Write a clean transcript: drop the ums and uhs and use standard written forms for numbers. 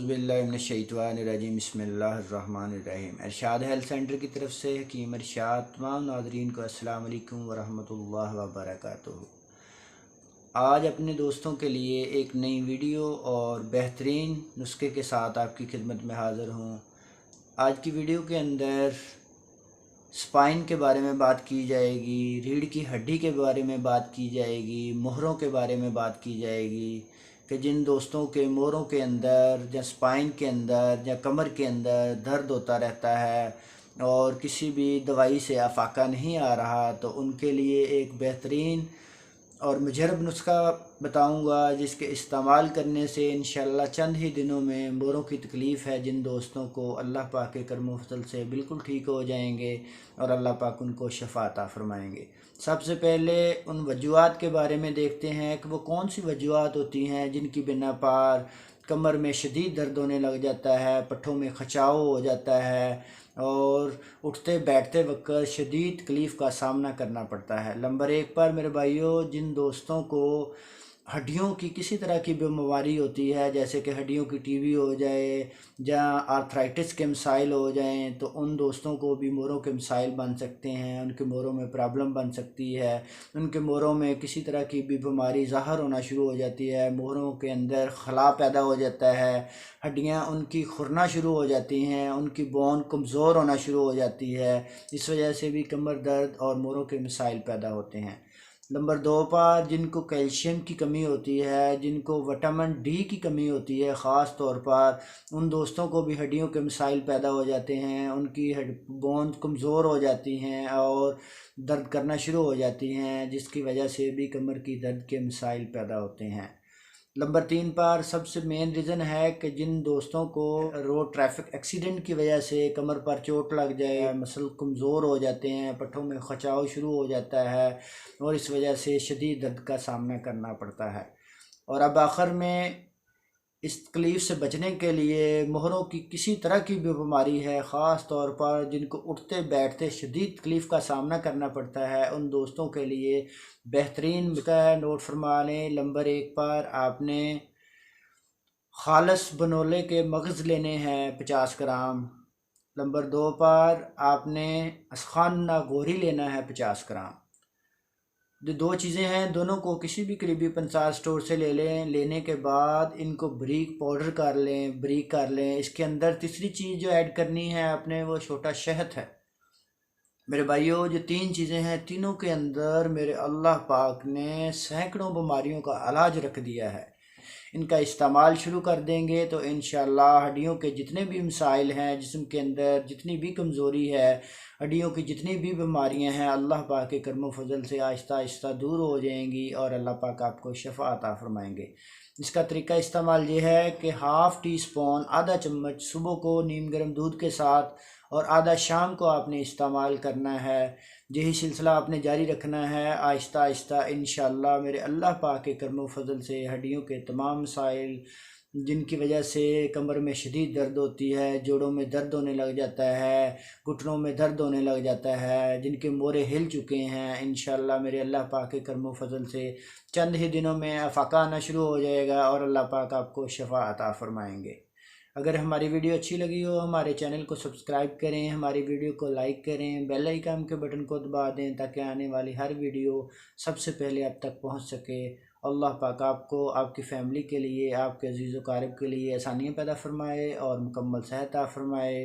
औज़ुबिल्लाहिमिनश्शैतानिर्रजीम बिस्मिल्लाहिर्रहमानिर्रहीम। इरशाद health centre की तरफ से हकीम इरशाद तमाम नाज़रीन को अस्सलाम वालेकुम वरहमतुल्लाहि वबरकातुहू। आज अपने दोस्तों के लिए एक नई वीडियो और बेहतरीन नुस्खे के साथ आपकी खिदमत में हाज़िर हूँ। आज की वीडियो के अंदर स्पाइन के बारे में बात की जाएगी, रीढ़ की हड्डी के बारे में बात की जाएगी, मोहरों के बारे में बात की जाएगी कि जिन दोस्तों के मोहरों के अंदर या स्पाइन के अंदर या कमर के अंदर दर्द होता रहता है और किसी भी दवाई से आफाका नहीं आ रहा, तो उनके लिए एक बेहतरीन और मुजरब नुस्खा बताऊंगा जिसके इस्तेमाल करने से इंशाअल्लाह चंद ही दिनों में मोरों की तकलीफ़ है जिन दोस्तों को, अल्लाह पाक के करम फजल से बिल्कुल ठीक हो जाएंगे और अल्लाह पाक उनको शफ़ा अता फरमाएंगे। सबसे पहले उन वजूहात के बारे में देखते हैं कि वो कौन सी वजूहात होती हैं जिनकी बिना पर कमर में शदीद दर्द होने लग जाता है, पट्ठों में खचाव हो जाता है और उठते बैठते वक्त शदीद तकलीफ़ का सामना करना पड़ता है। नंबर एक पर मेरे भाइयों, जिन दोस्तों को हड्डियों की किसी तरह की बीमारी होती है, जैसे कि हड्डियों की टीबी हो जाए या आर्थराइटिस के मसाइल हो जाएं, तो उन दोस्तों को भी मोरों के मसाइल बन सकते हैं, उनके मोरों में प्रॉब्लम बन सकती है, उनके मोरों में किसी तरह की भी बीमारी ज़ाहिर होना शुरू हो जाती है, मोरों के अंदर खला पैदा हो जाता है, हड्डियाँ उनकी खुरना शुरू हो जाती हैं, उनकी बोन कमज़ोर होना शुरू हो जाती है। इस वजह से भी कमर दर्द और मोरों के मसाइल पैदा होते हैं। नंबर दो पर जिनको कैल्शियम की कमी होती है, जिनको विटामिन डी की कमी होती है, ख़ास तौर पर उन दोस्तों को भी हड्डियों के मसाइल पैदा हो जाते हैं, उनकी बोन कमज़ोर हो जाती हैं और दर्द करना शुरू हो जाती हैं, जिसकी वजह से भी कमर की दर्द के मसाइल पैदा होते हैं। नंबर तीन पर सबसे मेन रीज़न है कि जिन दोस्तों को रोड ट्रैफिक एक्सीडेंट की वजह से कमर पर चोट लग जाए, मसल कमज़ोर हो जाते हैं, पट्ठों में खचाव शुरू हो जाता है और इस वजह से शदीद दर्द का सामना करना पड़ता है। और अब आखिर में इस तकलीफ़ से बचने के लिए मोहरों की किसी तरह की भी बीमारी है, ख़ास तौर पर जिनको उठते बैठते शदीद तकलीफ़ का सामना करना पड़ता है, उन दोस्तों के लिए बेहतरीन नुस्खा है, नोट फरमा लें। नंबर एक पर आपने खालस बनोले के मगज़ लेने हैं 50 ग्राम। नंबर दो पर आपने असखाना गोरी लेना है 50 ग्राम। जो दो चीज़ें हैं, दोनों को किसी भी करीबी पंसार स्टोर से ले लें। लेने के बाद इनको बारीक पाउडर कर लें, बारीक कर लें। इसके अंदर तीसरी चीज़ जो ऐड करनी है आपने, वो छोटा शहद है। मेरे भाइयों, जो तीन चीज़ें हैं, तीनों के अंदर मेरे अल्लाह पाक ने सैकड़ों बीमारियों का इलाज रख दिया है। इनका इस्तेमाल शुरू कर देंगे तो इंशाअल्लाह हड्डियों के जितने भी मसाइल हैं, जिस्म के अंदर जितनी भी कमज़ोरी है, हड्डियों की जितनी भी बीमारियां हैं, अल्लाह पाक के करम फजल से आहिस्ता आहिस्ता दूर हो जाएंगी और अल्लाह पाक आपको शफ़ा अता फरमाएंगे। इसका तरीका इस्तेमाल ये है कि हाफ़ टी स्पून, आधा चम्मच सुबह को नीम गर्म दूध के साथ और आधा शाम को आपने इस्तेमाल करना है। यही सिलसिला आपने जारी रखना है आहिस्ता आहिस्ता। इंशाअल्लाह मेरे अल्लाह पाक के करम फजल से हड्डियों के तमाम मसाइल, जिनकी वजह से कमर में शदीद दर्द होती है, जोड़ों में दर्द होने लग जाता है, घुटनों में दर्द होने लग जाता है, जिनके मोरे हिल चुके हैं, इंशाअल्लाह मेरे अल्लाह पाक के करम फजल से चंद ही दिनों में आफाका आना शुरू हो जाएगा और अल्लाह पाक आपको शफ़ा अता फरमाएंगे। अगर हमारी वीडियो अच्छी लगी हो, हमारे चैनल को सब्सक्राइब करें, हमारी वीडियो को लाइक करें, बेल आइकन के बटन को दबा दें ताकि आने वाली हर वीडियो सबसे पहले आप तक पहुंच सके। अल्लाह पाक आपको, आपकी फ़ैमिली के लिए, आपके अज़ीज़ व क़ारिब के लिए आसानियाँ पैदा फरमाए और मुकम्मल सेहत अता फरमाए।